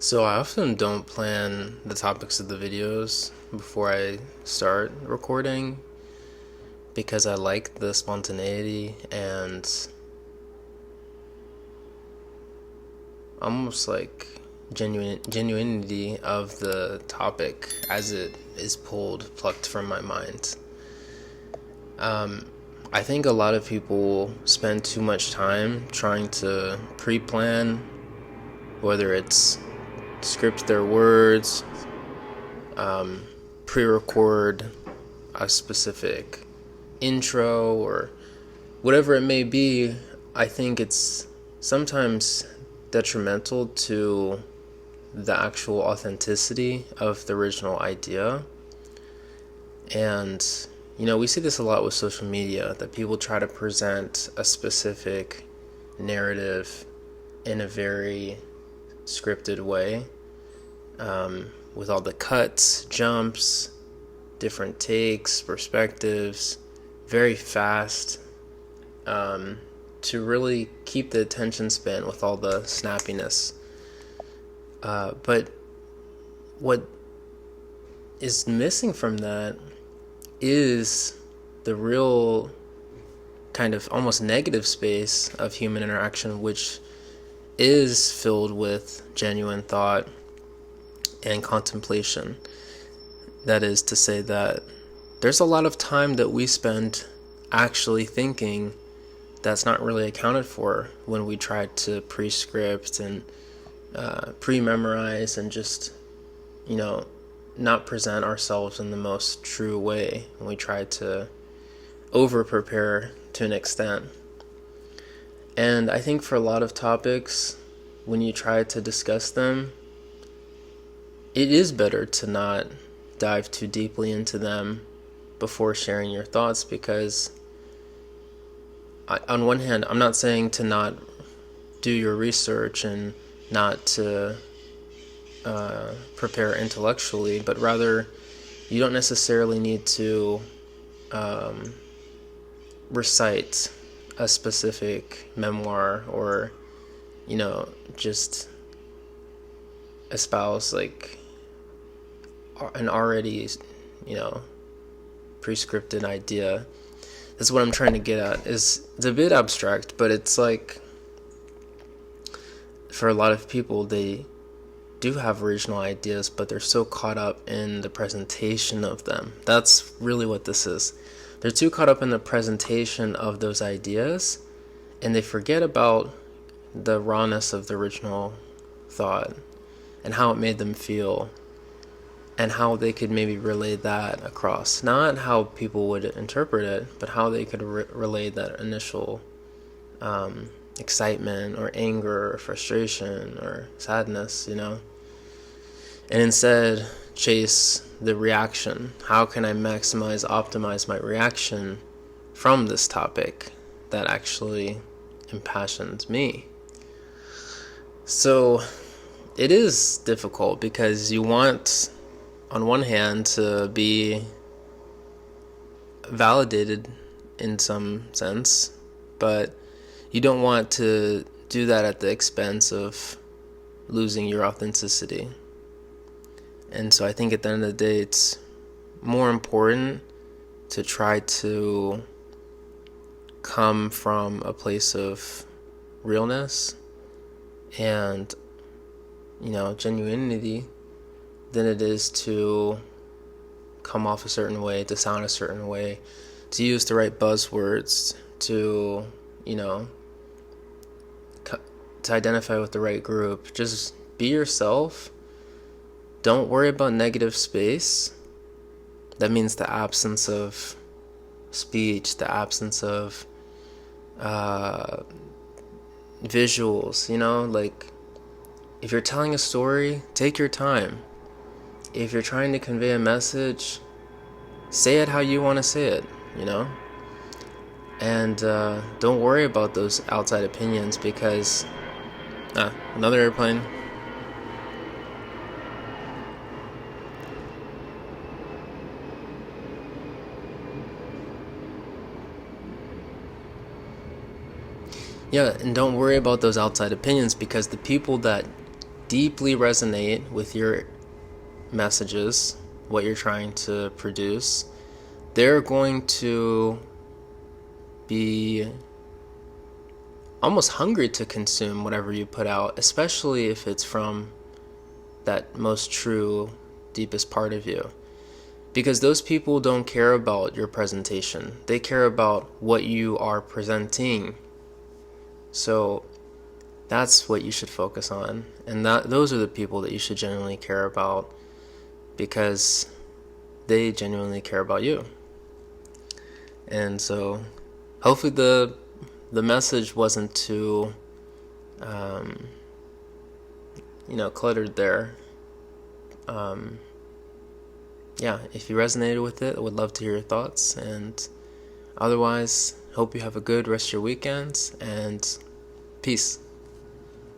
So I often don't plan the topics of the videos before I start recording because I like the spontaneity and almost like genuinity of the topic as it is plucked from my mind. I think a lot of people spend too much time trying to pre-plan, whether it's script their words, pre-record a specific intro or whatever it may be. I think it's sometimes detrimental to the actual authenticity of the original idea. And we see this a lot with social media, that people try to present a specific narrative in a very scripted way, with all the cuts, jumps, different takes, perspectives, very fast, to really keep the attention span with all the snappiness. But what is missing from that is the real kind of almost negative space of human interaction, which is filled with genuine thought and contemplation. That is to say that there's a lot of time that we spend actually thinking that's not really accounted for when we try to pre-script and pre-memorize and just, not present ourselves in the most true way when we try to over-prepare to an extent. And I think for a lot of topics, when you try to discuss them, it is better to not dive too deeply into them before sharing your thoughts, because on one hand, I'm not saying to not do your research and not to prepare intellectually, but rather you don't necessarily need to recite a specific memoir or just espouse like an already pre-scripted idea. That's what I'm trying to get at. It's a bit abstract, but it's like for a lot of people, they do have original ideas, but they're so caught up in the presentation of them. That's really what this is. They're too caught up in the presentation of those ideas, and they forget about the rawness of the original thought and how it made them feel and how they could maybe relay that across. Not how people would interpret it, but how they could relay that initial excitement or anger or frustration or sadness, and instead chase the reaction. How can I optimize my reaction from this topic that actually impassions me? So it is difficult because you want, on one hand, to be validated in some sense, but you don't want to do that at the expense of losing your authenticity. And so I think at the end of the day, it's more important to try to come from a place of realness and, genuinity than it is to come off a certain way, to sound a certain way, to use the right buzzwords, to, to identify with the right group. Just be yourself. Don't worry about negative space. That means the absence of speech, the absence of visuals, like if you're telling a story, take your time. If you're trying to convey a message, say it how you want to say it, and don't worry about those outside opinions, because another airplane. Yeah, and don't worry about those outside opinions, because the people that deeply resonate with your messages, what you're trying to produce, they're going to be almost hungry to consume whatever you put out, especially if it's from that most true, deepest part of you. Because those people don't care about your presentation, they care about what you are presenting. So that's what you should focus on, and those are the people that you should genuinely care about, because they genuinely care about you. And so hopefully the message wasn't too cluttered there. If you resonated with it, I would love to hear your thoughts, and otherwise, hope you have a good rest of your weekend, and peace.